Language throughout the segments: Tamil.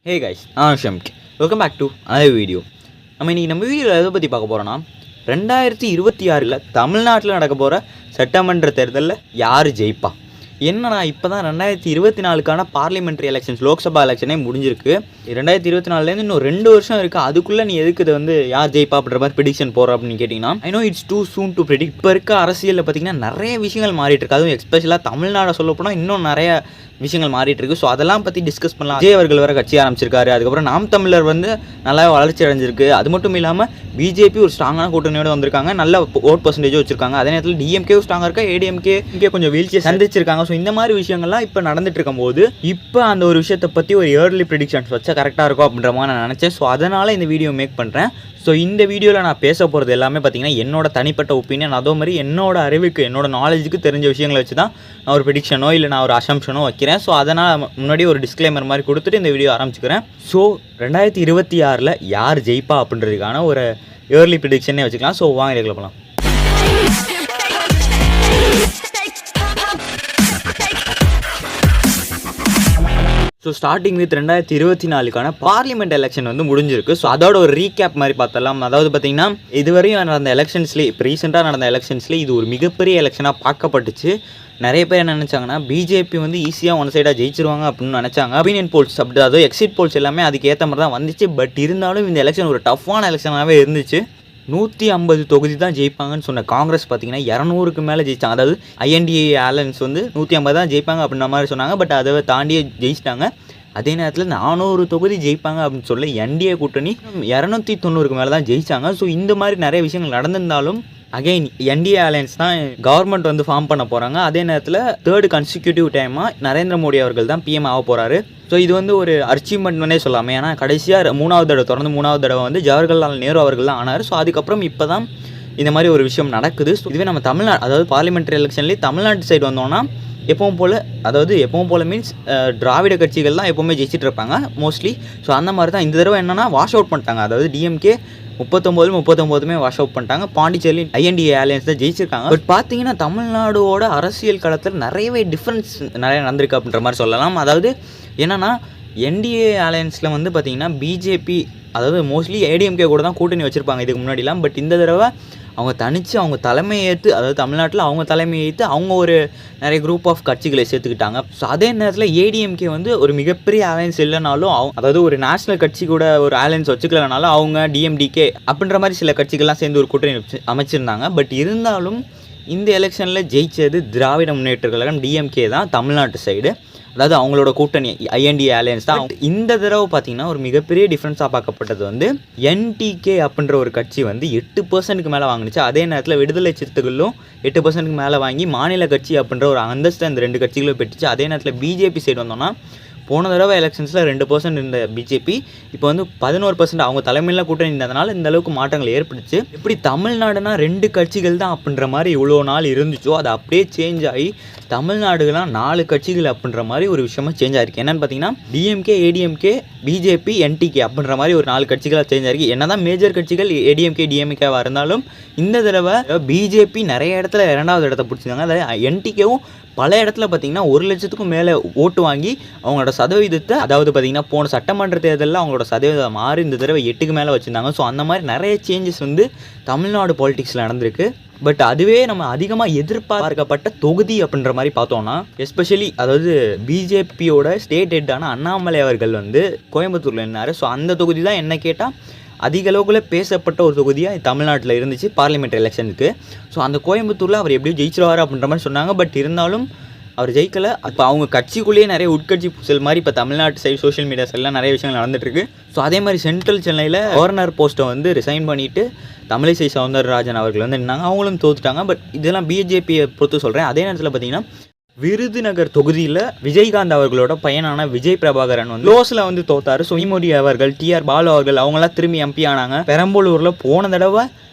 ஹே கைஸ், நான் ஷம்க். Welcome back to another video. நம்ம வீடியோவில் எதை பற்றி பார்க்க போகிறோன்னா 2026 தமிழ்நாட்டில் நடக்க போகிற சட்டமன்ற தேர்தலில் யார் ஜெயிப்பா. என்னன்னா இப்போ தான் 2024க்கான பார்லிமெண்ட்ரி எலெக்ஷன்ஸ், லோக்சபா எலெக்ஷனே முடிஞ்சிருக்கு. 2024லேருந்து இன்னும் 2 வருஷம் இருக்குது. அதுக்குள்ளே நீ எதுக்கு இதை யார் ஜெயிப்பா அப்படின்ற மாதிரி ப்ரிடிக்ஷன் போகிற அப்படின்னு கேட்டிங்கன்னா, I know it's two soon to predict. இப்போ இருக்க அரசியலில் பார்த்திங்கன்னா நிறைய விஷயங்கள் மாறிட்டு இருக்கு. அதுவும் எஸ்பெஷலாக தமிழ்நாடை சொல்ல போனால் இன்னும் நிறைய விஷயங்கள் மாறிட்டு இருக்கு. ஸோ அதெல்லாம் பற்றி டிஸ்கஸ் பண்ணலாம். விஜய் அவர்கள் வர கட்சி ஆரம்பிச்சிருக்காரு. அதுக்கப்புறம் நாம் தமிழர் நல்லாவே வளர்ச்சி அடைஞ்சிருக்கு. அது மட்டும் இல்லாமல் பிஜேபி ஒரு ஸ்ட்ராங்கான கூட்டணியோடு வந்திருக்காங்க. நல்ல ஓட் பர்சன்டேஜும் வச்சிருக்காங்க. அதே நேரத்தில் டிஎம்கேவும் ஸ்ட்ராங்காக இருக்கா, ஏடிஎம்கே கொஞ்சம் வீழ்ச்சியை சந்திச்சிருக்காங்க. ஸோ இந்த மாதிரி விஷயங்கள்லாம் இப்போ நடந்துட்டு இருக்கும்போது இப்போ அந்த ஒரு விஷயத்தை பற்றி ஒரு இயர்லி ப்ரிடிக்ஷன்ஸ் வச்சா கரெக்டாக இருக்கும் அப்படின்ற மாதிரி நான் நினச்சேன். ஸோ அதனால் இந்த வீடியோ மேக் பண்ணுறேன். ஸோ இந்த வீடியோவில் நான் பேச போகிறது எல்லாமே பார்த்தீங்கன்னா என்னோட தனிப்பட்ட ஒப்பீனியன். அதே மாதிரி என்னோட அறிவுக்கு, என்னோட நாலேஜுக்கு தெரிஞ்ச விஷயங்களை வச்சு தான் நான் ஒரு ப்ரிடிக்ஷனோ இல்லை நான் ஒரு அசம்ஷனோ வைக்கிறேன். ஸோ அதனால் முன்னாடி ஒரு டிஸ்க்ளைமர் மாதிரி கொடுத்துட்டு இந்த வீடியோ ஆரம்பிச்சுக்கிறேன். ஸோ 2026 யார் ஜெயிப்பா அப்படின்றதுக்கான ஒரு இயர்லி ப்ரிடிக்ஷனே வச்சுக்கலாம். ஸோ வாங்க இதுக்குள்ள போகலாம். ஸோ ஸ்டார்டிங் வித் 2024க்கான பார்லிமெண்ட் எலெக்ஷன் முடிஞ்சிருக்கு. ஸோ அதோட ஒரு ரீகேப் மாதிரி பார்த்தலாம். அதாவது பார்த்தீங்கன்னா இதுவரையும் நடந்த எலெக்ஷன்ஸ்லேயே, இப்போ ரீசெண்டாக நடந்த எலெக்ஷன்ஸ்லேயே இது ஒரு மிகப்பெரிய எலெக்ஷனாக பார்க்கப்பட்டுச்சு. நிறைய பேர் என்ன நினச்சாங்கன்னா பிஜேபி ஈஸியாக ஒன் சைடாக ஜெயிச்சிருவாங்க அப்படின்னு நினச்சாங்க. ஒப்பீனியன் போல்ஸ் அப்படி, அதாவது எக்ஸிட் போல்ஸ் எல்லாமே அதுக்கு ஏற்ற மாதிரி தான் வந்துச்சு. பட் இருந்தாலும் இந்த எலெக்ஷன் ஒரு டஃப்பான எலெக்ஷனாகவே இருந்துச்சு. 150 தொகுதி தான் ஜெயிப்பாங்கன்னு சொன்ன காங்கிரஸ் பார்த்தீங்கன்னா 200க்கு மேலே ஜெயிச்சாங்க. அதாவது ஐஎன்டிஏ அலையன்ஸ் 150 தான் ஜெயிப்பாங்க அப்படின்ற மாதிரி சொன்னாங்க. பட் அதை தாண்டியே ஜெயிச்சிட்டாங்க. அதே நேரத்தில் 400 தொகுதி ஜெயிப்பாங்க அப்படின்னு சொல்லி என்டிஏ கூட்டணி 290க்கு மேலே தான் ஜெயிச்சாங்க. ஸோ இந்த மாதிரி நிறைய விஷயங்கள் நடந்திருந்தாலும் அகைன் என்டிஏ அலையன்ஸ் தான் கவர்மெண்ட் ஃபார்ம் பண்ண போகிறாங்க. அதே நேரத்தில் 3rd கன்சிக்யூட்டிவ் டைமாக நரேந்திர மோடி அவர்கள் தான் பிஎம் ஆக போகிறாரு. ஸோ இது ஒரு அச்சீவ்மெண்ட்னே சொல்லாமல், ஏன்னா கடைசியாக 3வது தடவை தொடர்ந்து 3வது தடவை ஜவஹர்லால் நேரு அவர்கள் தான் ஆனார். ஸோ அதுக்கப்புறம் இப்போ தான் இந்த மாதிரி ஒரு விஷயம் நடக்குது. ஸோ இதுவே நம்ம தமிழ்நாடு, அதாவது பார்லிமெண்ட்ரி எலெக்ஷன்லேயே தமிழ்நாட்டு சைடு வந்தோன்னா எப்பவும் போல் மீன்ஸ் திராவிட கட்சிகள் தான் எப்போவுமே ஜெயிச்சிட்டு இருப்பாங்க மோஸ்ட்லி. ஸோ அந்த மாதிரி தான் இந்த தடவை என்னென்னா வாஷ் அவுட் பண்ணிட்டாங்க. அதாவது டிஎம்கே 39 வாஷ் அவுட் பண்ணிட்டாங்க. பாண்டிச்சேரி ஐஎன்டிஏ அலையன்ஸ் தான் ஜெயிச்சிருக்காங்க. பட் பார்த்தீங்கன்னா தமிழ்நாடோட அரசியல் களத்தில் நிறையவே டிஃப்ரென்ஸ் நிறைய நடந்திருக்கு அப்படின்ற மாதிரி சொல்லலாம். அதாவது என்னென்னா என்டிஏ அலையன்ஸில் பார்த்தீங்கன்னா பிஜேபி, அதாவது மோஸ்ட்லி ஏடிஎம்கே கூட தான் கூட்டணி வச்சுருப்பாங்க இதுக்கு முன்னாடிலாம். பட் இந்த தடவை அவங்க தனித்து அவங்க தலைமையை ஏற்று, அதாவது தமிழ்நாட்டில் அவங்க தலைமையை ஏற்று அவங்க ஒரு நிறைய குரூப் ஆஃப் கட்சிகளை சேர்த்துக்கிட்டாங்க. ஸோ அதே நேரத்தில் ஏடிஎம்கே ஒரு மிகப்பெரிய அலையன்ஸ் இல்லைனாலும், அதாவது ஒரு நேஷனல் கட்சி கூட ஒரு அலையன்ஸ் வச்சுக்கலனாலும் அவங்க டிஎம்டிகே அப்படின்ற மாதிரி சில கட்சிகள்லாம் சேர்ந்து ஒரு கூட்டணி அமைச்சிருந்தாங்க. பட் இருந்தாலும் இந்த எலெக்ஷனில் ஜெயித்தது திராவிட முன்னேற்ற கழகம் டிஎம்கே தான் தமிழ்நாட்டு சைடு. அதாவது அவங்களோட கூட்டணி ஐஎன்டிஏ அலையன்ஸ் தான். இந்த தடவை பார்த்தீங்கன்னா ஒரு மிகப்பெரிய டிஃப்ரென்ஸாக பார்க்கப்பட்டது என்டிகே அப்படின்ற ஒரு கட்சி 8%க்கு மேலே வாங்கினுச்சு. அதே நேரத்தில் விடுதலை சிறுத்தைகளும் 8%க்கு மேலே வாங்கி மாநில கட்சி அப்படின்ற ஒரு அந்தஸ்தை இந்த 2 கட்சிகளும் பெற்றுச்சு. அதே நேரத்தில் பிஜேபி சைடு வந்தோம்னா போன தடவை எலெக்ஷன்ஸில் 2% இருந்த பிஜேபி இப்போ 11% அவங்க தலைமையில் கூட்டணி இருந்ததுனால இந்த அளவுக்கு மாற்றங்கள் ஏற்பட்டுச்சு. இப்படி தமிழ்நாடுனா 2 கட்சிகள் தான் அப்படின்ற மாதிரி இவ்வளோ நாள் இருந்துச்சோ அது அப்படியே சேஞ்ச் ஆகி தமிழ்நாடுகள்லாம் 4 கட்சிகள் அப்படின்ற மாதிரி ஒரு விஷயமா சேஞ்ச் ஆகிருக்கு. என்னென்னு பார்த்தீங்கன்னா டிஎம்கே, ஏடிஎம்கே, பிஜேபி, என்டிகே அப்படின்ற மாதிரி ஒரு 4 கட்சிகளாக சேஞ்ச் ஆகிருக்கு. என்ன தான் மேஜர் கட்சிகள் ஏடிஎம்கே, டிஎம்கேவாக இருந்தாலும் இந்த தடவை பிஜேபி நிறைய இடத்துல 2வது இடத்த பிடிச்சிருந்தாங்க. அதாவது என்டிகேவும் பல இடத்துல பார்த்தீங்கன்னா 1 லட்சத்துக்கும் மேலே ஓட்டு வாங்கி அவங்களோட சதவீதத்தை, அதாவது பார்த்தீங்கன்னா போன சட்டமன்ற தேர்தலில் அவங்களோட சதவீதம் மாறி இந்த தடவை 8க்கு மேலே வச்சுருந்தாங்க. ஸோ அந்த மாதிரி நிறைய சேஞ்சஸ் தமிழ்நாடு பாலிடிக்ஸில் நடந்திருக்கு. பட் அதுவே நம்ம அதிகமாக எதிர்பார்க்கப்பட்ட தொகுதி அப்படின்ற மாதிரி பார்த்தோன்னா, எஸ்பெஷலி அதாவது பிஜேபியோட ஸ்டேட் ஹெட்டான அண்ணாமலை அவர்கள் கோயம்புத்தூரில் இருந்தார். ஸோ அந்த தொகுதி தான் என்ன கேட்டால் அதிக அளவுக்குள்ள பேசப்பட்ட ஒரு தொகுதியாக தமிழ்நாட்டில் இருந்துச்சு பார்லிமெண்ட் எலெக்ஷனுக்கு. ஸோ அந்த கோயம்புத்தூரில் அவர் எப்படியும் ஜெயிச்சிருவார் அப்படின்ற மாதிரி சொன்னாங்க. பட் இருந்தாலும் அவர் ஜெயிக்கலை. இப்போ அவங்க கட்சிக்குள்ளேயே நிறைய உட்கட்சி பூசல் மாதிரி இப்போ தமிழ்நாட்டு சைடு சோஷியல் மீடியாஸ் எல்லாம் நிறைய விஷயங்கள் நடந்துட்டுருக்கு. ஸோ அதே மாதிரி சென்ட்ரல் சென்னையில் கவர்னர் போஸ்ட்டை ரிசைன் பண்ணிவிட்டு தமிழிசை சவுந்தரராஜன் அவர்கள் நின்னாங்க. அவங்களும் தோத்துட்டாங்க. பட் இதெல்லாம் பிஜேபியை பொறுத்து சொல்கிறேன். அதே நேரத்தில் பார்த்தீங்கன்னா விருதுநகர் தொகுதியில் விஜயகாந்த் அவர்களோட பையனான விஜய் பிரபாகரன் லோஸில் தோத்தார். ஸோ மோடி அவர்கள், டிஆர் பாலு அவர்கள் அவங்களாம் திரும்பி எம்பி ஆனாங்க. பெரம்பலூரில் போன தடவை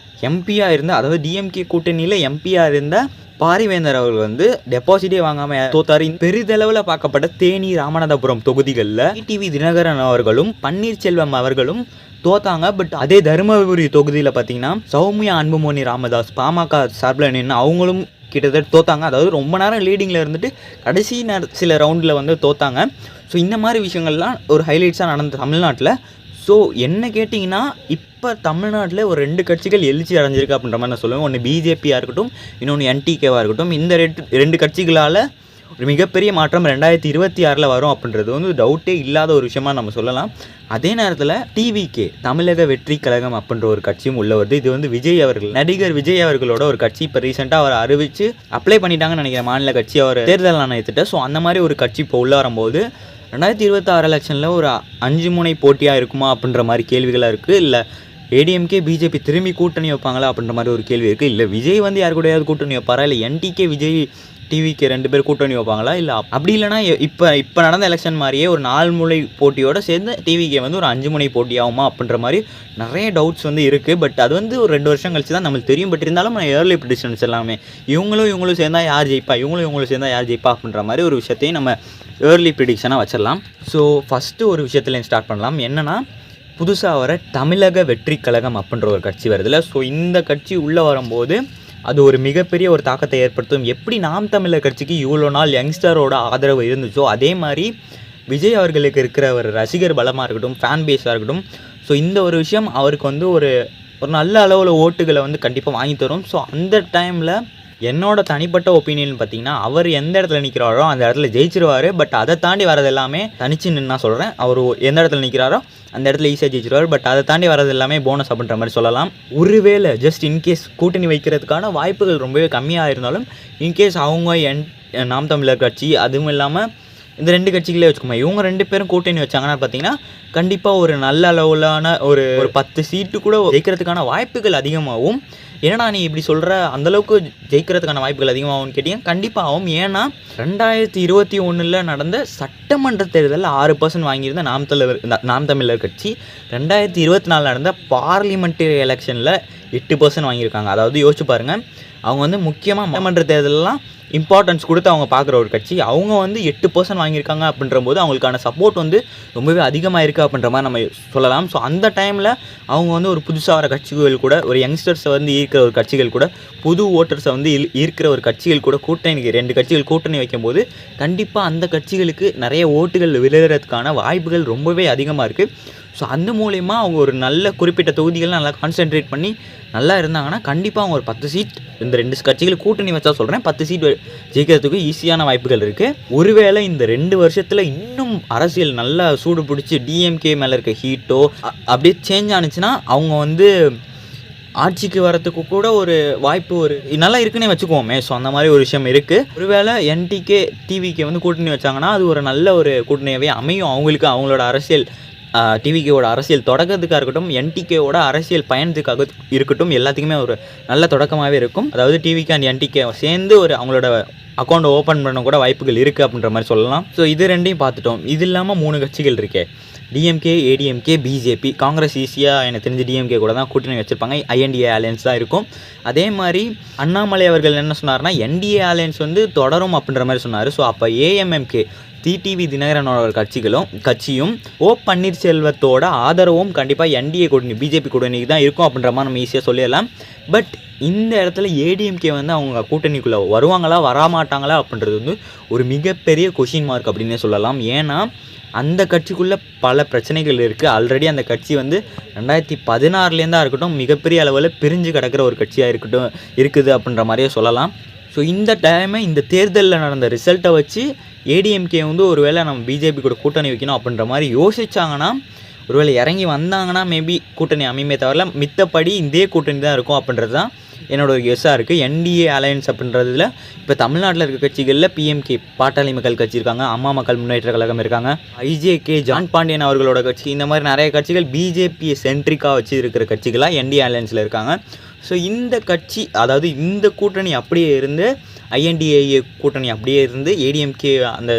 எம்பியாக இருந்த, அதாவது டிஎம்கே கூட்டணியில் எம்பியாக இருந்த பாரிவேந்தர் அவர்கள் டெபாசிட்டே வாங்காமல் தோத்தார். பெரிதளவில் பார்க்கப்பட்ட தேனி, ராமநாதபுரம் தொகுதிகளில் டிவி தினகரன் அவர்களும் பன்னீர்செல்வம் அவர்களும் தோத்தாங்க. பட் அதே தருமபுரி தொகுதியில் பார்த்தீங்கன்னா சௌமியா அன்புமணி ராமதாஸ் பாமக சார்பில் நின்று அவங்களும் கிட்டத்தட்ட தோத்தாங்க. அதாவது ரொம்ப நேரம் லீடிங்கில் இருந்துட்டு கடைசி சில ரவுண்டில் வந்து தோத்தாங்க. ஸோ இந்த மாதிரி விஷயங்கள்லாம் ஒரு ஹைலைட்ஸாக நடந்த தமிழ்நாட்டில். ஸோ என்ன கேட்டிங்கன்னா, இப்போ தமிழ்நாட்டில் ஒரு 2 கட்சிகள் எழுச்சி அடைஞ்சிருக்கு அப்படின்ற மாதிரி நான் சொல்லுவேன். ஒன்று பிஜேபியாக இருக்கட்டும், இன்னொன்று என்டிகேவாக இருக்கட்டும். இந்த 2 கட்சிகளால் ஒரு மிகப்பெரிய மாற்றம் 2026 வரும் அப்படின்றது வந்து டவுட்டே இல்லாத ஒரு விஷயமா நம்ம சொல்லலாம். அதே நேரத்தில் டிவிகே தமிழக வெற்றி கழகம் அப்படின்ற ஒரு கட்சியும் உள்ள வருது. இது வந்து விஜய் அவர்கள், நடிகர் விஜய் அவர்களோட ஒரு கட்சி. இப்போ ரீசெண்டாக அவர் அறிவித்து அப்ளை பண்ணிட்டாங்கன்னு நினைக்கிறேன் மாநில கட்சி, அவர் தேர்தல் ஆணையத்திட்ட. ஸோ அந்த மாதிரி ஒரு கட்சி இப்போ உள்ள வரும்போது 2026 எலெக்ஷனில் ஒரு 5 முனை போட்டியாக இருக்குமா அப்படின்ற மாதிரி கேள்விகளாக இருக்குது. இல்லை ஏடிஎம்கே பிஜேபி திரும்பி கூட்டணி வைப்பாங்களா அப்படின்ற மாதிரி ஒரு கேள்வி இருக்குது. இல்லை விஜய் வந்து யார் கூடயாவது கூட்டணி வைப்பாரா, இல்லை என்டிகே விஜய் டிவிக்கு 2 பேர் கூட்டணி வைப்பாங்களா, இல்லை அப்படி இல்லைனா இப்போ நடந்த எலெக்ஷன் மாதிரியே ஒரு 4 முனை போட்டியோடு சேர்ந்து டிவிக்கே வந்து ஒரு 5 முனை போட்டி ஆகுமா அப்படின்ற மாதிரி நிறைய டவுட்ஸ் வந்து இருக்குது. பட் அது வந்து ஒரு 2 வருஷம் கழிச்சு தான் நம்மளுக்கு தெரியும். பட் இருந்தாலும் நான் ஏர்லி ப்ரெடிக்ஷன்ஸ் எல்லாமே இவங்களும் சேர்ந்தா யார் ஜெயிப்பா, இவங்களும் சேர்ந்தா யார் ஜெயிப்பா அப்படின்ற மாதிரி ஒரு விஷயத்தையும் நம்ம ஏர்லி ப்ரெடிக்ஷனாக வச்சிடலாம். ஸோ ஃபஸ்ட்டு ஒரு விஷயத்துலேயும் ஸ்டார்ட் பண்ணலாம். என்னென்னா, புதுசாக வர தமிழக வெற்றி கழகம் அப்படின்ற ஒரு கட்சி வருதுல்ல. ஸோ இந்த கட்சி உள்ளே வரும்போது அது ஒரு மிகப்பெரிய ஒரு தாக்கத்தை ஏற்படுத்தும். எப்படி நாம் தமிழர் கட்சிக்கு இவ்வளோ நாள் யங்ஸ்டரோட ஆதரவு இருந்துச்சோ, அதே மாதிரி விஜய் அவர்களுக்கு இருக்கிற ஒரு ரசிகர் பலமாக இருக்கட்டும், ஃபேன் பேஸாக இருக்கட்டும். ஸோ இந்த ஒரு விஷயம் அவருக்கு வந்து ஒரு நல்ல அளவில் ஓட்டுகளை வந்து கண்டிப்பாக வாங்கி தரும். ஸோ அந்த டைமில் என்னோட தனிப்பட்ட ஒப்பீனியன் பார்த்தீங்கன்னா, அவர் எந்த இடத்துல நிற்கிறாரோ அந்த இடத்துல ஜெயிச்சிருவார். பட் அதை தாண்டி வரது எல்லாமே தனிச்சு நின்று நான் சொல்கிறேன். அவர் எந்த இடத்துல நிற்கிறாரோ அந்த இடத்துல ஈஸியாக ஜெயிச்சிருவார். பட் அதை தாண்டி வரது எல்லாமே போனஸ் அப்படின்ற மாதிரி சொல்லலாம். ஒருவேளை ஜஸ்ட் இன்கேஸ் கூட்டணி வைக்கிறதுக்கான வாய்ப்புகள் ரொம்பவே கம்மியாக இருந்தாலும், இன்கேஸ் அவங்க நாம் தமிழர் கட்சி, அதுவும் இல்லாமல் இந்த 2 கட்சிகளே வச்சுக்கோங்க, இவங்க 2 பேரும் கூட்டணி வச்சாங்கன்னா பார்த்தீங்கன்னா கண்டிப்பாக ஒரு நல்ல அளவிலான ஒரு 10 சீட்டு கூட ஜெயிக்கிறதுக்கான வாய்ப்புகள் அதிகமாகும். ஏன்னா நீ இப்படி சொல்கிற அந்தளவுக்கு ஜெயிக்கிறதுக்கான வாய்ப்புகள் அதிகமாகும்னு கேட்டிங்கன்னா கண்டிப்பாக ஆகும். ஏன்னா 2021 நடந்த சட்டமன்ற தேர்தலில் 6% வாங்கியிருந்த நாம் தமிழர் கட்சி 2024 நடந்த பார்லிமெண்ட்ரி எலெக்ஷனில் 8% வாங்கியிருக்காங்க. அதாவது யோசிச்சு பாருங்கள், அவங்க வந்து முக்கியமாக சட்டமன்ற தேர்தலெலாம் இம்பார்ட்டன்ஸ் கொடுத்து அவங்க பார்க்குற ஒரு கட்சி, அவங்க வந்து 8% வாங்கியிருக்காங்க அப்படின்ற போது அவங்களுக்கான சப்போர்ட் வந்து ரொம்பவே அதிகமாக இருக்குது அப்படின்ற மாதிரி நம்ம சொல்லலாம். ஸோ அந்த டைமில் அவங்க வந்து ஒரு புதுசாக வர கட்சிகள் கூட, ஒரு யங்ஸ்டர்ஸை வந்து ஈர்க்கிற ஒரு கட்சிகள் கூட, புது ஓட்டர்ஸை வந்து ஈர்க்கிற ஒரு கட்சிகள் கூட கூட்டணி 2 கட்சிகள் கூட்டணி வைக்கும்போது கண்டிப்பாக அந்த கட்சிகளுக்கு நிறைய ஓட்டுகள் விழுகிறதுக்கான வாய்ப்புகள் ரொம்பவே அதிகமாக இருக்குது. ஸோ அந்த மூலயமா அவங்க ஒரு நல்ல குறிப்பிட்ட தொகுதிகள் நல்லா கான்சென்ட்ரேட் பண்ணி நல்லா இருந்தாங்கன்னா கண்டிப்பாக அவங்க ஒரு 10 சீட் இந்த 2 கட்சிகள் கூட்டணி வச்சா சொல்கிறேன் 10 சீட் ஜெயிக்கிறதுக்கு ஈஸியான வாய்ப்புகள் இருக்குது. ஒருவேளை இந்த 2 வருஷத்தில் இன்னும் அரசியல் நல்லா சூடு பிடிச்சி டிஎம்கே மேலே இருக்க ஹீட்டோ அப்படியே சேஞ்ச் ஆனிச்சுன்னா அவங்க வந்து ஆட்சிக்கு வரத்துக்கு கூட ஒரு வாய்ப்பு நல்லா இருக்குன்னே வச்சுக்குவோமே. ஸோ அந்த மாதிரி ஒரு விஷயம் இருக்குது. ஒருவேளை என்டிகே டிவிகே வந்து கூட்டணி வச்சாங்கன்னா அது ஒரு நல்ல ஒரு கூட்டணியாகவே அமையும். அவங்களோட அரசியல் டிவிகேவோட அரசியல் தொடக்கத்துக்காக இருக்கட்டும், என்டிகேவோட அரசியல் பயணத்துக்காக இருக்கட்டும், எல்லாத்துக்குமே ஒரு நல்ல தொடக்கமாகவே இருக்கும். அதாவது டிவிகே அண்ட் என்டிகே சேர்ந்து ஒரு அவங்களோட அக்கௌண்ட் ஓப்பன் பண்ண கூட வாய்ப்புகள் இருக்குது அப்படின்ற மாதிரி சொல்லலாம். ஸோ இது 2ஐயும் பார்த்துட்டோம். இது இல்லாமல் 3 கட்சிகள் இருக்கே, டிஎம்கே, ஏடிஎம்கே, பிஜேபி. காங்கிரஸ் ஈஸியாக எனக்கு தெரிஞ்சு டிஎம்கே கூட தான் கூட்டணி வச்சுருப்பாங்க. ஐஎன்டிஏ அலையன்ஸ் தான் இருக்கும். அதே மாதிரி அண்ணாமலை அவர்கள் என்ன சொன்னார்னா, என்டிஏ அலையன்ஸ் வந்து தொடரும் அப்படின்ற மாதிரி சொன்னார். ஸோ அப்போ ஏஎம்எம்கே டிடிவி தினகரனோட கட்சியும் பன்னீர்செல்வத்தோட ஆதரவும் கண்டிப்பாக என்டிஏ கூட்டணி பிஜேபி கூட்டணிக்கு தான் இருக்கும் அப்படின்ற மாதிரி நம்ம ஈஸியாக சொல்லிடலாம். பட் இந்த இடத்துல ஏடிஎம்கே வந்து அவங்க கூட்டணிக்குள்ளே வருவாங்களா வராமாட்டாங்களா அப்படின்றது வந்து ஒரு மிகப்பெரிய கொஷின் மார்க் அப்படின்னே சொல்லலாம். ஏன்னா அந்த கட்சிக்குள்ளே பல பிரச்சனைகள் இருக்குது. ஆல்ரெடி அந்த கட்சி வந்து 2016 இருக்கட்டும் மிகப்பெரிய அளவில் பிரிஞ்சு கிடக்கிற ஒரு கட்சியாக இருக்குது அப்படின்ற மாதிரியே சொல்லலாம். ஸோ இந்த இந்த தேர்தலில் நடந்த ரிசல்ட்டை வச்சு ஏடிஎம்கே வந்து ஒருவேளை நம்ம பிஜேபி கூட கூட்டணி வைக்கணும் அப்படின்ற மாதிரி யோசிச்சாங்கன்னா, ஒருவேளை இறங்கி வந்தாங்கன்னா மேபி கூட்டணி அமையுமே தவிர மித்தப்படி இதே கூட்டணி தான் இருக்கும் அப்படின்றது தான் என்னோட ஒரு கெஸ்ஸாக இருக்குது. என்டிஏ அலையன்ஸ் அப்படின்றதுல இப்போ தமிழ்நாட்டில் இருக்க கட்சிகளில் பிஎம்கே பாட்டாளி மக்கள் கட்சி இருக்காங்க, அம்மா மக்கள் முன்னேற்ற கழகம் இருக்காங்க, ஐஜேகே ஜான் பாண்டியன் அவர்களோட கட்சி, இந்த மாதிரி நிறைய கட்சிகள் பிஜேபியை சென்ட்ரிக்காக வச்சு இருக்கிற கட்சிகளாக என்டிஏ அலையன்ஸில் இருக்காங்க. ஸோ இந்த கட்சி, அதாவது இந்த கூட்டணி அப்படியே இருந்து ஐஎன்டிஏ கூட்டணி அப்படியே இருந்து ஏடிஎம்கே அந்த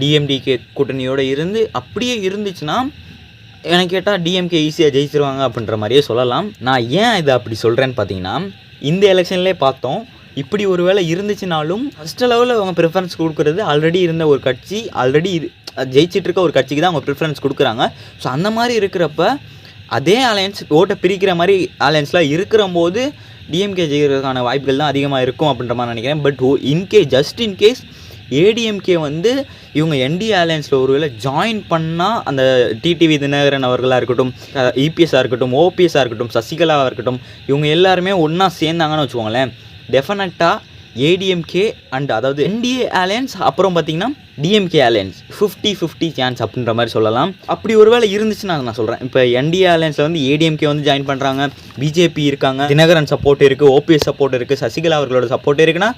டிஎம்டிகே கூட்டணியோடு இருந்து அப்படியே இருந்துச்சுன்னா எனக்கு கேட்டால் டிஎம்கே ஈஸியாக ஜெயிச்சிருவாங்க அப்படின்ற மாதிரியே சொல்லலாம். நான் ஏன் இதை அப்படி சொல்கிறேன்னு பார்த்தீங்கன்னா, இந்த எலெக்ஷன்லேயே பார்த்தோம், இப்படி ஒரு வேளை இருந்துச்சுனாலும் ஃபஸ்ட்டு லெவலில் அவங்க ப்ரிஃபரன்ஸ் கொடுக்குறது ஆல்ரெடி இருந்த ஒரு கட்சி, ஆல்ரெடி ஜெயிச்சிட்டு இருக்க ஒரு கட்சிக்கு தான் அவங்க ப்ரிஃபரன்ஸ் கொடுக்குறாங்க. ஸோ அந்த மாதிரி இருக்கிறப்ப அதே அலையன்ஸ் ஓட்டை பிரிக்கிற மாதிரி அலையன்ஸ்லாம் இருக்கிற போது டிஎம்கே ஜெயிக்கிறதுக்கான வாய்ப்புகள் தான் அதிகமாக இருக்கும் அப்படின்ற மாதிரி நினைக்கிறேன். பட் ஜஸ்ட் இன்கேஸ் ஏடிஎம்கே வந்து இவங்க என்டிஏ அலையன்ஸில் ஒருவேளை ஜாயின் பண்ணால் அந்த டிடிவி தினகரன் அவர்களாக இருக்கட்டும், இபிஎஸ்ஸாக இருக்கட்டும், ஓபிஎஸ்ஸாக இருக்கட்டும், சசிகலாவாக இருக்கட்டும், இவங்க எல்லாருமே ஒன்றா சேர்ந்தாங்கன்னு வச்சுக்கோங்களேன், டெஃபினட்டாக ஏடிஎம்கே அண்ட் அதாவது என்டிஏ அலையன்ஸ் அப்புறம் பார்த்திங்கன்னா டிஎம்கே அலையன்ஸ் 50-50 சான்ஸ் அப்படின்ற மாதிரி சொல்லலாம். அப்படி ஒரு வேளை இருந்துச்சுன்னா நான் சொல்கிறேன், இப்போ என்டிஏ அலையன்ஸில் வந்து ஏடிஎம்கே வந்து ஜாயின் பண்ணுறாங்க, பிஜேபி இருக்காங்க, தினகரன் சப்போர்ட் இருக்குது, ஓபிஎஸ் சப்போர்ட் இருக்குது, சசிகலா அவர்களோட சப்போர்ட் இருக்குன்னா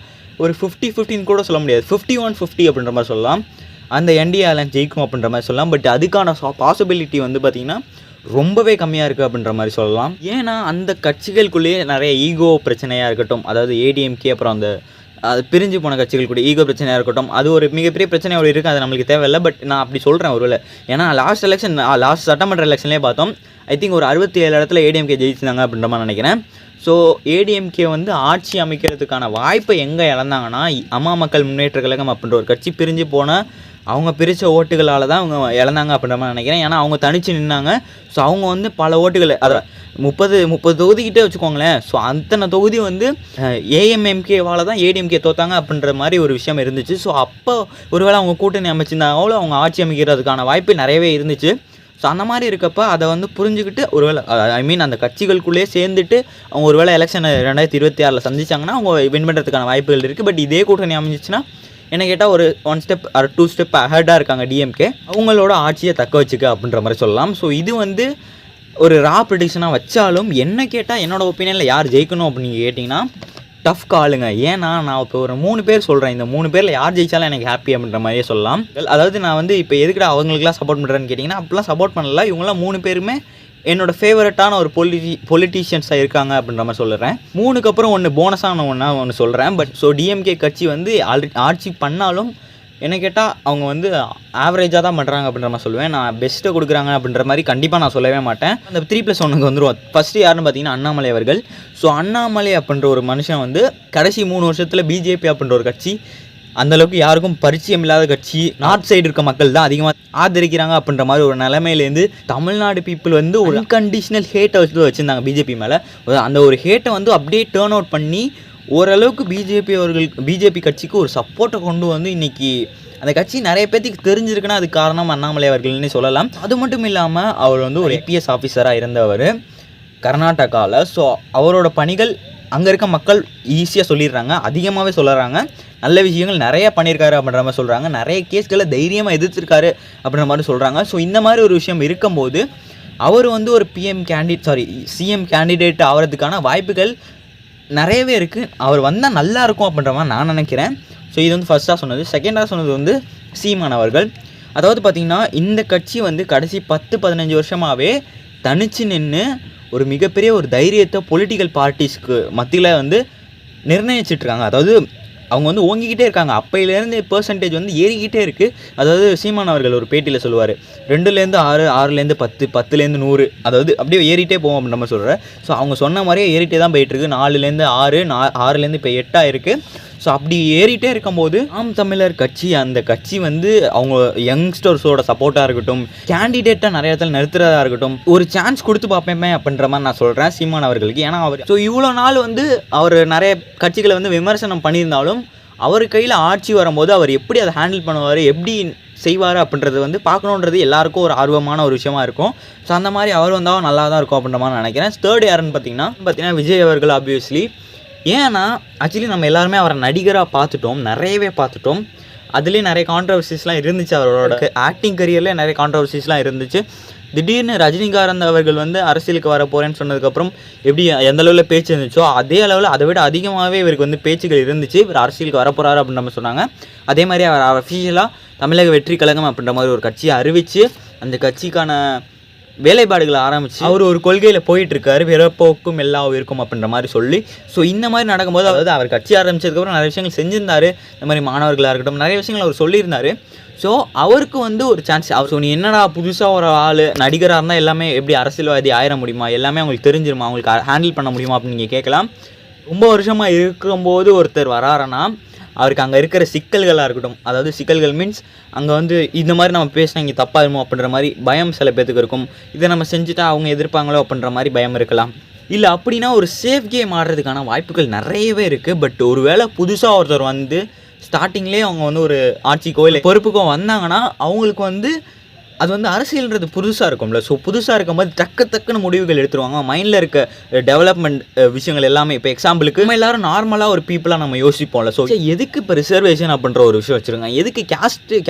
ஒரு 50-50 கூட சொல்ல முடியாது, 51-50 அப்படின்ற மாதிரி சொல்லலாம். அந்த என்டிஏ அலையன்ஸ் ஜெயிக்கும் அப்படின்ற மாதிரி சொல்லலாம். பட் அதுக்கான பாசிபிலிட்டி வந்து பார்த்திங்கன்னா ரொம்பவே கம்மியாக இருக்குது அப்படின்ற மாதிரி சொல்லலாம். ஏன்னா அந்த கட்சிகளுக்குள்ளேயே நிறைய ஈகோ பிரச்சனையாக இருக்கட்டும், அதாவது ஏடிஎம்கே அப்புறம் அந்த அது பிரிஞ்சு போன கட்சிகள் கூட ஈகோ பிரச்சனையாக இருக்கட்டும், அது ஒரு மிகப்பெரிய பிரச்சனையோடு இருக்குது. அது நம்மளுக்கு தேவையில்லை. பட் நான் அப்படி சொல்கிறேன் ஒருவேளை, ஏன்னா லாஸ்ட் சட்டமன்ற எலெக்ஷன்லேயே பார்த்தோம், ஐ திங்க் ஒரு 67 இடத்துல ஏடிஎம்கே ஜெயிச்சிருந்தாங்க அப்படின்ற மாதிரி நினைக்கிறேன். ஸோ ஏடிஎம்கே வந்து ஆட்சி அமைக்கிறதுக்கான வாய்ப்பை எங்கே இழந்தாங்கன்னா, அம்மா மக்கள் முன்னேற்ற கழகம் அப்படின்ற ஒரு கட்சி பிரிஞ்சு போன அவங்க பிரித்த ஓட்டுகளால் தான் அவங்க இழந்தாங்க அப்படின்ற மாதிரி நினைக்கிறேன். ஏன்னா அவங்க தனித்து நின்னாங்க. ஸோ அவங்க வந்து பல ஓட்டுகள், அதை 30 தொகுதிக்கிட்டே வச்சுக்கோங்களேன். ஸோ அத்தனை தொகுதி வந்து ஏஎம்எம்கேவால் தான் ஏடிஎம்கே தோத்தாங்க அப்படின்ற மாதிரி ஒரு விஷயம் இருந்துச்சு. ஸோ அப்போ ஒருவேளை அவங்க கூட்டணி அமைச்சிருந்தாங்களோ அவங்க ஆட்சி அமைக்கிறதுக்கான வாய்ப்பு நிறையவே இருந்துச்சு. ஸோ அந்த மாதிரி இருக்கப்போ அதை வந்து புரிஞ்சுக்கிட்டு ஒருவேளை அந்த கட்சிகளுக்குள்ளேயே சேர்ந்துட்டு அவங்க ஒருவேளை எலெக்ஷன் 2026 சந்திச்சாங்கன்னா அவங்க வின் பண்ணுறதுக்கான வாய்ப்புகள் இருக்குது. பட் இதே கூட்டணி அமைஞ்சிச்சுன்னா என்ன கேட்டால் ஒரு 1 ஸ்டெப் ஆர் 2 ஸ்டெப் அஹெடாக இருக்காங்க டிஎம்கே, அவங்களோட ஆட்சியை தக்க வச்சுக்க அப்படின்ற மாதிரி சொல்லலாம். ஸோ இது வந்து ஒரு ரா ப்ரெடிக்ஷனாக வச்சாலும் என்ன கேட்டால் என்னோடய ஒப்பீனியனில் யார் ஜெயிக்கணும் அப்படின்னு நீங்கள் கேட்டிங்கன்னா டஃப் காலுங்க. ஏன்னா நான் இப்போ ஒரு 3 பேர் சொல்கிறேன், இந்த 3 பேரில் யார் ஜெயிச்சாலும் எனக்கு ஹாப்பி அப்படின்ற மாதிரியே சொல்லலாம். அதாவது நான் வந்து இப்போ எதுக்கிட்ட அவங்களுக்குலாம் சப்போர்ட் பண்ணுறேன்னு கேட்டிங்கன்னா அப்படிலாம் சப்போர்ட் பண்ணல. இவங்களாம் 3 பேருமே என்னோட ஃபேவரட்டான ஒரு பொலிட்டீஷியன்ஸாக இருக்காங்க அப்படின்ற மாதிரி சொல்லுறேன். 3க்கு அப்புறம் ஒன்று போனஸான ஒன்று சொல்கிறேன். பட் ஸோ டிஎம்கே கட்சி வந்து ஆல்ரெடி ஆட்சி பண்ணாலும் என்ன கேட்டால் அவங்க வந்து ஆவரேஜாக தான் பண்ணுறாங்க அப்படின்ற மாதிரி சொல்லுவேன். நான் பெஸ்ட்டை கொடுக்குறாங்க அப்படின்ற மாதிரி கண்டிப்பாக நான் சொல்லவே மாட்டேன். அந்த 3+1க்கு வந்துடுவோம். ஃபஸ்ட்டு யாருன்னு பார்த்தீங்கன்னா அண்ணாமலை அவர்கள். ஸோ அண்ணாமலை அப்படின்ற ஒரு மனுஷன் வந்து கடைசி 3 வருஷத்தில் பிஜேபி அப்படின்ற ஒரு கட்சி அந்தளவுக்கு யாருக்கும் பரிச்சயம் இல்லாத கட்சி, நார்த் சைடு இருக்க மக்கள் தான் அதிகமாக ஆதரிக்கிறாங்க அப்படின்ற மாதிரி ஒரு நிலைமையிலேருந்து தமிழ்நாடு பீப்புள் வந்து ஒரு அன்கண்டிஷனல் ஹேட்டை வச்சுருந்தாங்க பிஜேபி மேலே. அந்த ஒரு ஹேட்டை வந்து அப்படியே டேர்ன் அவுட் பண்ணி ஓரளவுக்கு பிஜேபி கட்சிக்கு ஒரு சப்போர்ட்டை கொண்டு வந்து இன்றைக்கி அந்த கட்சி நிறைய பேர்த்துக்கு தெரிஞ்சிருக்குன்னா அது காரணம் அண்ணாமலை அவர்கள்னே சொல்லலாம். அது மட்டும் இல்லாமல் அவர் வந்து ஒரு ஐபிஎஸ் ஆஃபீஸராக இருந்தவர் கர்நாடகாவில். ஸோ அவரோட பணிகள் அங்கே இருக்க மக்கள் ஈஸியாக சொல்லிடுறாங்க, அதிகமாகவே சொல்லுறாங்க. நல்ல விஷயங்கள் நிறைய பண்ணியிருக்காரு அப்படின்ற மாதிரி சொல்கிறாங்க. நிறைய கேஸ்களை தைரியமாக எதிர்த்திருக்காரு அப்படின்ற மாதிரி சொல்கிறாங்க. ஸோ இந்த மாதிரி ஒரு விஷயம் இருக்கும்போது அவர் வந்து ஒரு சிஎம் கேண்டிடேட் ஆகிறதுக்கான வாய்ப்புகள் நிறையவே இருக்குது. அவர் வந்தால் நல்லா இருக்கும் அப்படின்ற மாதிரி நான் நினைக்கிறேன். ஸோ இது வந்து ஃபஸ்ட்டாக சொன்னது. செகண்டாக சொன்னது வந்து சீமான் அவர்கள். அதாவது பார்த்திங்கன்னா இந்த கட்சி வந்து கடைசி 10-15 வருஷமாகவே தனிச்சு நின்று ஒரு மிகப்பெரிய ஒரு தைரியத்தை பொலிட்டிக்கல் பார்ட்டிஸ்க்கு மத்தியில் வந்து நிர்ணயிச்சிட்ருக்காங்க. அதாவது அவங்க வந்து ஓங்கிக்கிட்டே இருக்காங்க. அப்பையிலேருந்து பெர்சன்டேஜ் வந்து ஏறிக்கிட்டே இருக்குது. அதாவது சீமான் அவர்கள் ஒரு பேட்டியில் சொல்லுவார், 2லேருந்து 6, 6லேருந்து 10, 10லேருந்து 100, அதாவது அப்படியே ஏறிட்டே போவோம் அப்படின்னு நம்ம சொல்கிறேன். ஸோ அவங்க சொன்ன மாதிரியே ஏறிட்டே தான் போயிட்டுருக்கு. 4லேருந்து 6, 6லேருந்து இப்போ 8 ஆயிருக்கு. ஸோ அப்படி ஏறிட்டே இருக்கும்போது நாம் தமிழர் கட்சி, அந்த கட்சி வந்து அவங்க யங்ஸ்டர்ஸோட சப்போர்ட்டாக இருக்கட்டும், கேண்டிடேட்டாக நிறைய இடத்துல நிறுத்துறதா இருக்கட்டும், ஒரு சான்ஸ் கொடுத்து பார்ப்பேன் அப்படின்ற மாதிரி நான் சொல்கிறேன் சீமான் அவர்களுக்கு. ஏன்னா அவர் ஸோ இவ்வளோ நாள் வந்து அவர் நிறைய கட்சிகளை வந்து விமர்சனம் பண்ணியிருந்தாலும் அவர் கையில் ஆட்சி வரும்போது அவர் எப்படி அதை ஹேண்டில் பண்ணுவார், எப்படி செய்வார் அப்படின்றது வந்து பார்க்கணுன்றது எல்லாருக்கும் ஒரு ஆர்வமான ஒரு விஷயமா இருக்கும். ஸோ அந்த மாதிரி அவர் வந்தாலும் நல்லா தான் இருக்கும் அப்படின்ற மாதிரி நினைக்கிறேன். தேர்ட் யாருன்னு பார்த்தீங்கன்னா விஜய் அவர்கள். ஆப்வியஸ்லி ஏன்னா ஆக்சுவலி நம்ம எல்லாருமே அவரை நடிகராக பார்த்துட்டோம், நிறையவே பார்த்துட்டோம். அதுலேயே நிறைய கான்ட்ரவர்சிஸ்லாம் இருந்துச்சு. அவரோட ஆக்டிங் கரியர்லேயே நிறைய கான்ட்ரவர்சிஸ்லாம் இருந்துச்சு. திடீர்னு ரஜினிகாந்த் அவர்கள் வந்து அரசியலுக்கு வர போகிறேன்னு சொன்னதுக்கப்புறம் எப்படி எந்த அளவில் பேச்சு இருந்துச்சோ அதே அளவில் அதை விட அதிகமாகவே இவருக்கு வந்து பேச்சுகள் இருந்துச்சு. இவர் அரசியலுக்கு வரப்போகிறாரு அப்படின்னு நம்ம சொன்னாங்க. அதே மாதிரி அவர் அஃபீஷியலாக தமிழக வெற்றி கழகம் அப்படின்ற மாதிரி ஒரு கட்சியை அறிவித்து அந்த கட்சிக்கான வேலைப்பாடுகளை ஆரம்பித்து அவர் ஒரு கொள்கையில் போயிட்டுருக்காரு, பிறப்போக்கும் எல்லா இருக்கும் அப்படின்ற மாதிரி சொல்லி. ஸோ இந்த மாதிரி நடக்கும்போது அதாவது அவர் கட்சி ஆரம்பித்ததுக்கப்புறம் நிறைய விஷயங்கள் செஞ்சிருந்தார். இந்த மாதிரி மாணவர்களாக இருக்கட்டும் நிறைய விஷயங்கள் அவர் சொல்லியிருந்தார். ஸோ அவருக்கு வந்து ஒரு சான்ஸ். அவர் ஸோ நீ என்னடா புதுசாக ஒரு ஆள் நடிகராக இருந்தால் எல்லாமே எப்படி அரசியல்வாதி ஆயிட முடியுமா, எல்லாமே அவங்களுக்கு தெரிஞ்சிருமா, அவங்களுக்கு ஹேண்டில் பண்ண முடியுமா அப்படின்னு நீங்கள் கேட்கலாம். ரொம்ப வருஷமாக இருக்கும்போது ஒருத்தர் வராருன்னா அவருக்கு அங்கே இருக்கிற சிக்கல்களாக இருக்கட்டும், அதாவது சிக்கல்கள் மீன்ஸ் அங்கே வந்து இந்த மாதிரி நம்ம பேசினா இங்கே தப்பாயிருமோ அப்படின்ற மாதிரி பயம் சில பேத்துக்கு இருக்கும். இதை நம்ம செஞ்சுட்டா அவங்க எதிர்ப்பாங்களோ அப்படின்ற மாதிரி பயம் இருக்கலாம். இல்லை அப்படின்னா ஒரு சேஃப் கேம் ஆடுறதுக்கான வாய்ப்புகள் நிறையவே இருக்குது. பட் ஒரு வேளை புதுசாக ஒருத்தர் வந்து ஸ்டார்டிங்லேயே அவங்க வந்து ஒரு ஆட்சிக்கோ இல்லை பொறுப்புக்கோ வந்தாங்கன்னா அவங்களுக்கு வந்து அது வந்து அரசியல்ன்றது புதுசாக இருக்கும்ல. ஸோ புதுசாக இருக்கும்போது டக்குன்னு முடிவுகள் எடுத்துருவாங்க. மைண்டில் இருக்க டெவலப்மெண்ட் விஷயங்கள் எல்லாமே இப்போ எக்ஸாம்பிளுக்கு நம்ம எல்லாரும் நார்மலாக ஒரு பீப்புளாக நம்ம யோசிப்போம்ல. ஸோ எதுக்கு இப்போ ரிசர்வேஷன் அப்படின்ற ஒரு விஷயம் வச்சுருங்க, எதுக்கு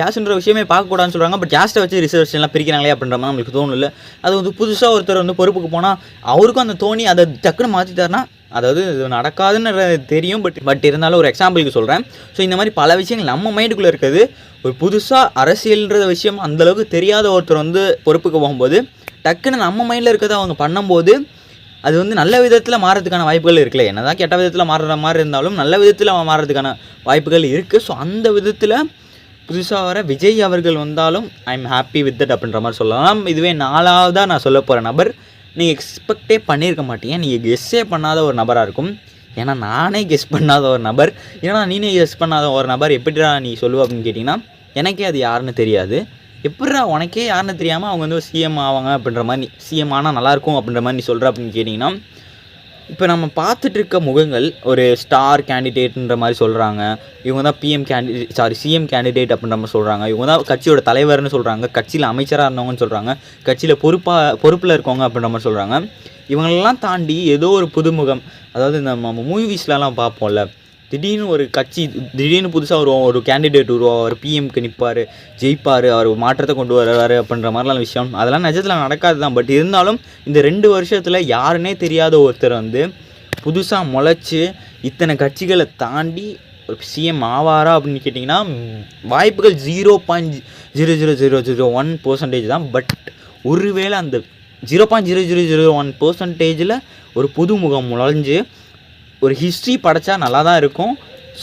கேஸ்ட்ன்ற விஷயமே பார்க்கக்கூடாதுன்னு சொல்கிறாங்க. பட் கேஸ்ட்டை வச்சு ரிசர்வேஷன்லாம் பிரிக்கிறாங்களே அப்படின்ற மாதிரி நம்மளுக்கு தோணும் இல்லை. அது வந்து புதுசாக ஒருத்தர் வந்து பொறுப்புக்கு போனால் அவருக்கும் அந்த தோணி அதை டக்குன்னு மாற்றிட்டாருன்னா அதாவது இது நடக்காதுன்னு தெரியும். பட் இருந்தாலும் ஒரு எக்ஸாம்பிளுக்கு சொல்கிறேன். ஸோ இந்த மாதிரி பல விஷயங்கள் நம்ம மைண்டுக்குள்ளே இருக்குது. ஒரு புதுசாக அரசியல்ன்ற விஷயம் அந்தளவுக்கு தெரியாத ஒருத்தர் வந்து பொறுப்புக்கு போகும்போது டக்குன்னு நம்ம மைண்டில் இருக்கிறத அவங்க பண்ணும்போது அது வந்து நல்ல விதத்தில் மாறதுக்கான வாய்ப்புகள் இருக்குல்ல. என்ன தான் கெட்ட விதத்தில் மாறுற மாதிரி இருந்தாலும் நல்ல விதத்தில் மாறுறதுக்கான வாய்ப்புகள் இருக்குது. ஸோ அந்த விதத்தில் புதுசாக வர விஜய் அவர்கள் வந்தாலும் I am happy with that அப்படின்ற மாதிரி சொல்லலாம். இதுவே 4ஆவதாக நான் சொல்ல போகிற நபர் நீங்கள் எக்ஸ்பெக்டே பண்ணியிருக்க மாட்டீங்க, நீங்கள் கெஸ்ஸே பண்ணாத ஒரு நபராக இருக்கும். ஏன்னா நானே கெஸ் பண்ணாத ஒரு நபர். ஏன்னா நீனே கெஸ் பண்ணாத ஒரு நபர் எப்படிடா நீ சொல்லுவ அப்படின்னு கேட்டிங்கன்னா எனக்கே அது யாருன்னு தெரியாது. எப்படிடா உனக்கே யாருன்னு தெரியாமல் அவங்க வந்து சிஎம் ஆவாங்க அப்படின்ற மாதிரி, சிஎம் ஆனால் நல்லாயிருக்கும் அப்படின்ற மாதிரி நீ சொல்கிற அப்படின்னு கேட்டிங்கன்னா இப்போ நம்ம பார்த்துட்டு இருக்க முகங்கள் ஒரு ஸ்டார் கேண்டிடேட்ன்ற மாதிரி சொல்கிறாங்க. இவங்க தான் சிஎம் கேண்டிடேட் அப்படின்ற மாதிரி சொல்கிறாங்க. இவங்க தான் கட்சியோட தலைவர்னு சொல்கிறாங்க, கட்சியில் அமைச்சராக இருந்தவங்கன்னு சொல்கிறாங்க, கட்சியில் பொறுப்பில் இருக்கவங்க அப்படின்ற மாதிரி சொல்கிறாங்க. இவங்களெல்லாம் தாண்டி ஏதோ ஒரு புதுமுகம், அதாவது நம்ம மூவிஸ்லாம் பார்ப்போம்ல, திடீர்னு புதுசாக ஒரு கேண்டிடேட் உருவார், பிஎம்க்கு நிற்பார், ஜெயிப்பார், அவர் மாற்றத்தை கொண்டு வர்றாரு அப்படின்ற மாதிரிலாம் விஷயம் அதெல்லாம் நிஜத்தில் நடக்காது தான். பட் இருந்தாலும் இந்த 2 வருஷத்தில் யாருன்னே தெரியாத ஒருத்தர் வந்து புதுசாக முளைச்சி இத்தனை கட்சிகளை தாண்டி ஒரு சிஎம் ஆவாரா அப்படின்னு கேட்டிங்கன்னா வாய்ப்புகள் 0.00001% தான். பட் ஒருவேளை அந்த 0.0001%ல் ஒரு புதுமுகம் முளைஞ்சு ஒரு ஹிஸ்ட்ரி படைச்சா நல்லா தான் இருக்கும்.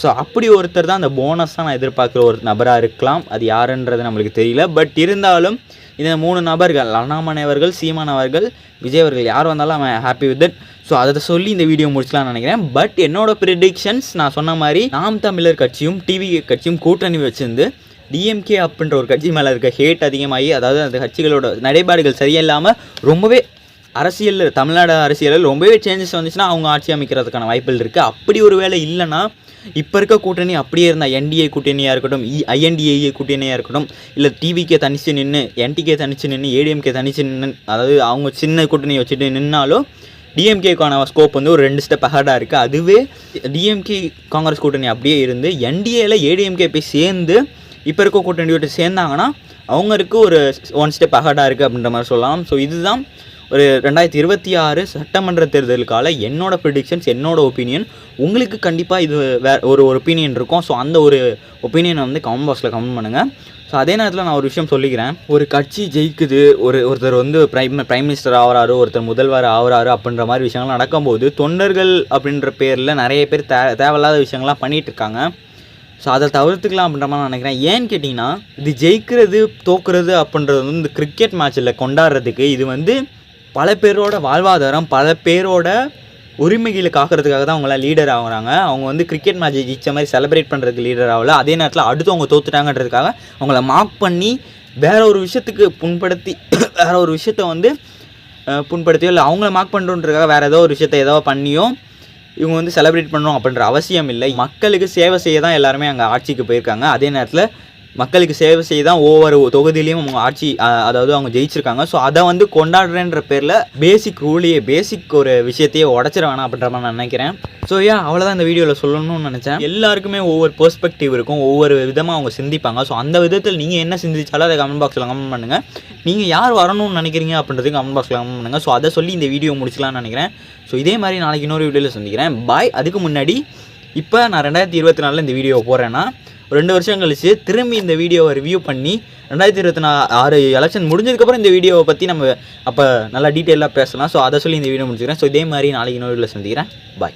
ஸோ அப்படி ஒருத்தர் தான் அந்த போனஸாக நான் எதிர்பார்க்குற ஒரு நபராக இருக்கலாம். அது யாருன்றது நம்மளுக்கு தெரியல. பட் இருந்தாலும் இந்த 3 நபர்கள், அண்ணாமலை அவர்கள், சீமான் அவர்கள், விஜய் அவர்கள் யார் வந்தாலும் அவன் ஹாப்பி வித் இட். ஸோ அதை சொல்லி இந்த வீடியோ முடிச்சலாம்னு நினைக்கிறேன். பட் என்னோட ப்ரிடிக்ஷன்ஸ் நான் சொன்ன மாதிரி நாம் தமிழர் கட்சியும் டிவிகே கட்சியும் கூட்டணி வச்சிருந்து டிஎம்கே அப்படின்ற ஒரு கட்சி மேலே இருக்க ஹேட் அதிகமாகி, அதாவது அந்த கட்சிகளோட நடைபாடுகள் சரியில்லாமல் ரொம்பவே தமிழ்நாடு அரசியலில் ரொம்பவே சேஞ்சஸ் வந்துச்சுன்னா அவங்க ஆட்சி அமைக்கிறதுக்கான வாய்ப்புகள் இருக்குது. அப்படி ஒரு வேளை இல்லைன்னா இப்போ இருக்க கூட்டணி அப்படியே இருந்தால் என்டிஏ கூட்டணியாக இருக்கட்டும், ஐஎன்டிஏ கூட்டணியாக இருக்கட்டும், இல்லை டிவிக்கே தனிச்சு நின்று, என்டிகே தனிச்சு நின்று, ஏடிஎம்கே தனிச்சு நின்று, அதாவது அவங்க சின்ன கூட்டணியை வச்சுட்டு நின்னாலும் டிஎம்கேக்கான ஸ்கோப் வந்து ஒரு 2 ஸ்டெப் அஹடாக இருக்குது. அதுவே டிஎம்கே காங்கிரஸ் கூட்டணி அப்படியே இருந்து என்டிஏல ஏடிஎம்கே போய் சேர்ந்து இப்போ இருக்க கூட்டணியோட சேர்ந்தாங்கன்னா அவங்களுக்கு ஒரு 1 ஸ்டெப் அஹடாக இருக்குது அப்படின்ற மாதிரி சொல்லலாம். ஸோ இதுதான் ஒரு 2026 சட்டமன்ற தேர்தலுக்கால என்னோட ப்ரிடிக்ஷன்ஸ், என்னோட ஒப்பீனியன். உங்களுக்கு கண்டிப்பாக இது ஒரு ஒப்பீனியன் இருக்கும். ஸோ அந்த ஒரு ஒப்பீனியனை வந்து கமெண்ட் பாக்ஸில் கமெண்ட் பண்ணுங்கள். ஸோ அதே நேரத்தில் நான் ஒரு விஷயம் சொல்லிக்கிறேன். ஒரு கட்சி ஜெயிக்குது, ஒருத்தர் வந்து பிரைம் மினிஸ்டர் ஆகிறாரு, ஒருத்தர் முதல்வர் ஆகிறாரு அப்படின்ற மாதிரி விஷயங்கள்லாம் நடக்கும்போது தொண்டர்கள் அப்படின்ற பேரில் நிறைய பேர் தேவையில்லாத விஷயங்கள்லாம் பண்ணிகிட்டு இருக்காங்க. ஸோ அதை தவிர்த்துக்கலாம் அப்படின்ற மாதிரி நான் நினைக்கிறேன். ஏன்னு கேட்டிங்கன்னா இது ஜெயிக்கிறது தோக்குறது அப்படின்றது வந்து இந்த கிரிக்கெட் மேட்ச்சில் கொண்டாடுறதுக்கு இது வந்து பல பேரோட வாழ்வாதாரம், பல பேரோட உரிமைகளை காக்கிறதுக்காக தான் அவங்களாம் லீடர் ஆகுறாங்க. அவங்க வந்து கிரிக்கெட் மேட்ச் ஜெயிச்ச மாதிரி செலிப்ரேட் பண்ணுறதுக்கு லீடர் ஆகல. அதே நேரத்தில் அடுத்து அவங்க தோத்துட்டாங்கன்றதுக்காக அவங்கள மார்க் பண்ணி வேற ஒரு விஷயத்துக்கு புண்படுத்தி வேற ஒரு விஷயத்த வந்து புண்படுத்தியோ இல்லை அவங்கள மார்க் பண்ணுறதுக்காக வேறு ஏதோ ஒரு விஷயத்த ஏதோ பண்ணியோ இவங்க வந்து செலிப்ரேட் பண்ணணும் அப்படின்ற அவசியம் இல்லை. மக்களுக்கு சேவை செய்ய தான் எல்லாருமே அங்கே ஆட்சிக்கு போயிருக்காங்க. அதே நேரத்தில் மக்களுக்கு சேவை செய்ய தான் ஒவ்வொரு தொகுதியிலையும் அவங்க ஆட்சி, அதாவது அவங்க ஜெயிச்சிருக்காங்க. ஸோ அதை வந்து கொண்டாடுறேன்ற பேரில் பேசிக் ஒரு விஷயத்தையே உடச்சிட வேணாம் அப்படின்ற மாதிரி நான் நினைக்கிறேன். ஸோ அவ்வளோதான் இந்த வீடியோவில் சொல்லணும்னு நினச்சேன். எல்லாருக்குமே ஒவ்வொரு பெர்ஸ்பெக்டிவ் இருக்கும், ஒவ்வொரு விதமாக அவங்க சிந்திப்பாங்க. ஸோ அந்த விதத்தில் நீங்கள் என்ன சிந்திச்சாலும் அதை கமெண்ட் பாக்ஸில் கமெண்ட் பண்ணுங்கள். நீங்கள் யார் வரணும்னு நினைக்கிறீங்க அப்படின்றதுக்கு கமெண்ட் பாக்ஸில் கமெண்ட் பண்ணுங்கள். ஸோ அதை சொல்லி இந்த வீடியோ முடிச்சலாம்னு நினைக்கிறேன். ஸோ இதே மாதிரி நாளைக்கு இன்னொரு வீடியோவில் சந்திக்கிறேன். பாய். அதுக்கு முன்னாடி இப்போ நான் 2024 இந்த வீடியோ போடுறேன்னா 2 வருஷம் கழிச்சு திரும்பி இந்த வீடியோவை ரிவ்யூ பண்ணி 2026 எலெக்ஷன் முடிஞ்சதுக்கப்புறம் இந்த வீடியோவை பற்றி நம்ம அப்போ நல்லா டீட்டெயிலாக பேசலாம். ஸோ அதை சொல்லி இந்த வீடியோ முடிச்சுக்கிறேன். ஸோ இதே மாதிரி நாளைக்கு இன்னொரு வீடியோவில் சந்திக்கிறேன். பாய்.